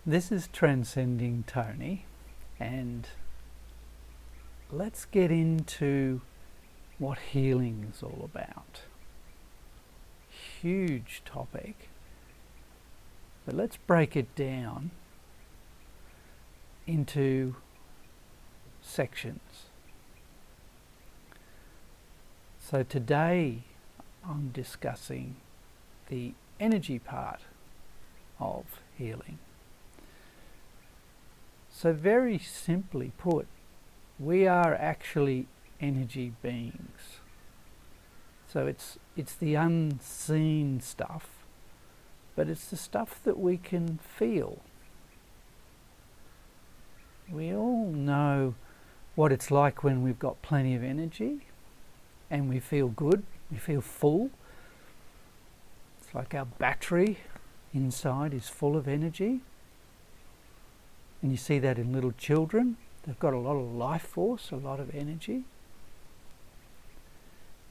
This is Transcending Tony, and let's get into what healing is all about. Huge topic, but let's break it down into sections. So today I'm discussing the energy part of healing. So very simply put, we are actually energy beings. So it's the unseen stuff, but it's the stuff that we can feel. We all know what it's like when we've got plenty of energy and we feel good, we feel full. It's like our battery inside is full of energy. And you see that in little children. They've got a lot of life force, a lot of energy.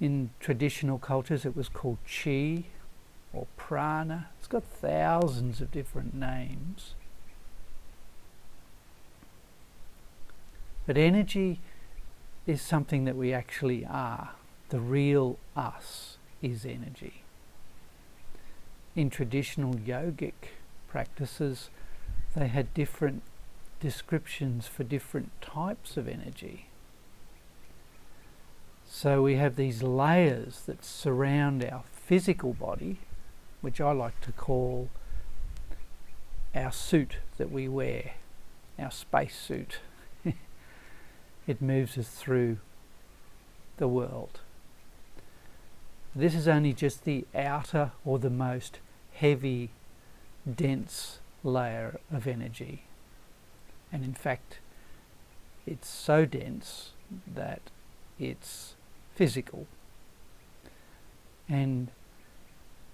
In traditional cultures it was called chi or prana. It's got thousands of different names. But energy is something that we actually are. The real us is energy. In traditional yogic practices, they had different descriptions for different types of energy. So we have these layers that surround our physical body, which I like to call our suit that we wear, our space suit. It moves us through the world. This is only just the outer or the most heavy, dense layer of energy. And in fact, it's so dense that it's physical. And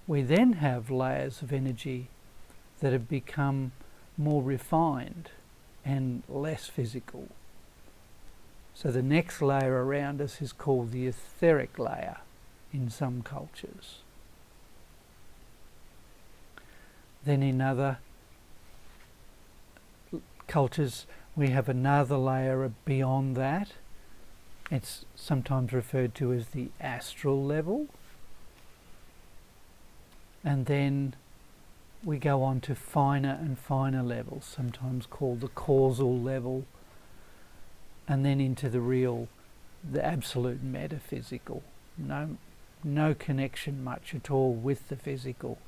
we then have layers of energy that have become more refined and less physical. So the next layer around us is called the etheric layer in some cultures. Then in other cultures we have another layer beyond that. It's sometimes referred to as the astral level. And then we go on to finer and finer levels, sometimes called the causal level, and then into the absolute metaphysical. No connection much at all with the physical,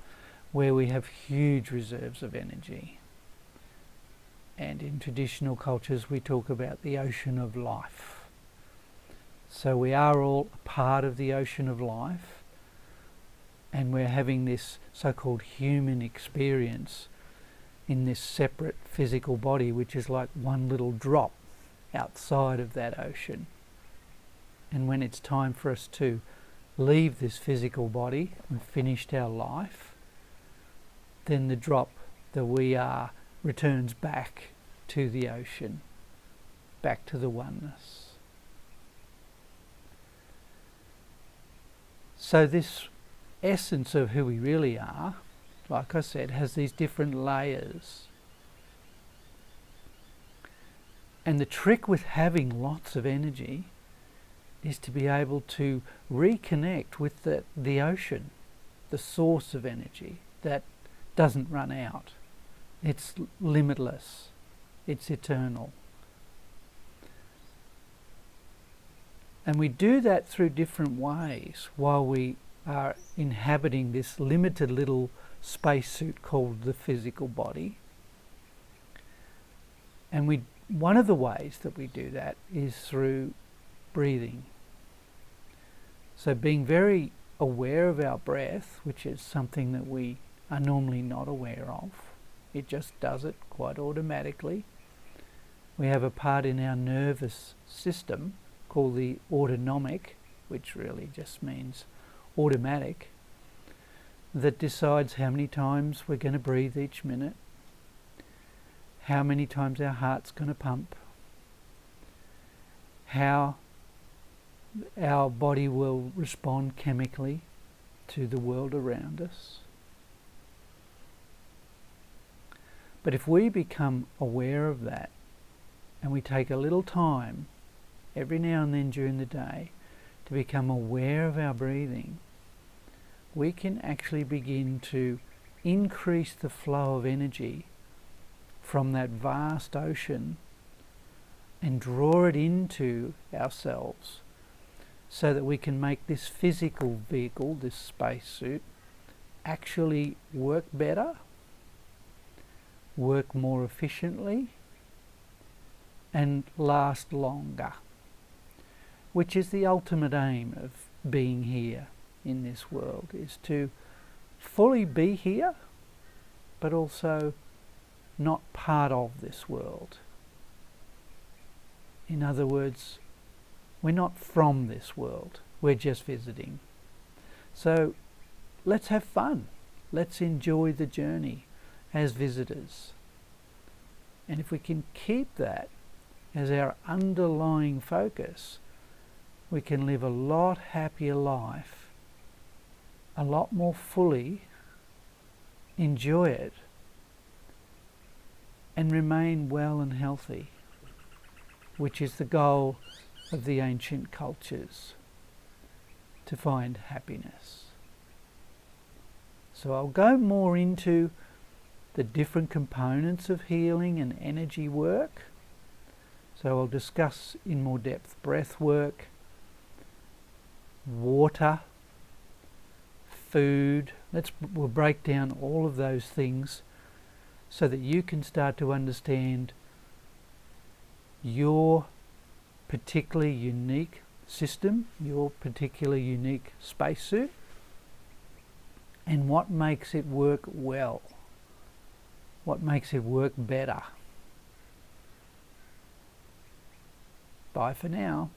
where we have huge reserves of energy. And in traditional cultures we talk about the ocean of life. So we are all a part of the ocean of life, and we're having this so-called human experience in this separate physical body, which is like one little drop outside of that ocean. And when it's time for us to leave this physical body and finished our life, then the drop that we are returns back to the ocean, back to the oneness. So this essence of who we really are, like I said, has these different layers. And the trick with having lots of energy is to be able to reconnect with the ocean, the source of energy that doesn't run out. It's limitless. It's eternal. And we do that through different ways while we are inhabiting this limited little spacesuit called the physical body. And one of the ways that we do that is through breathing. So being very aware of our breath, which is something that we are normally not aware of. It just does it quite automatically. We have a part in our nervous system called the autonomic, which really just means automatic, that decides how many times we're going to breathe each minute, how many times our heart's going to pump, how our body will respond chemically to the world around us. But if we become aware of that, and we take a little time every now and then during the day to become aware of our breathing, we can actually begin to increase the flow of energy from that vast ocean and draw it into ourselves so that we can make this physical vehicle, this spacesuit, actually work better, work more efficiently, and last longer, which is the ultimate aim of being here in this world, is to fully be here, but also not part of this world. In other words, we're not from this world, we're just visiting. So let's have fun. Let's enjoy the journey as visitors. And if we can keep that as our underlying focus, we can live a lot happier life, a lot more fully, enjoy it, and remain well and healthy, which is the goal of the ancient cultures, to find happiness. So I'll go more into the different components of healing and energy work. So I'll discuss in more depth breath work, water, food. We'll break down all of those things so that you can start to understand your particularly unique system, your particularly unique spacesuit, and what makes it work well, what makes it work better. Bye for now.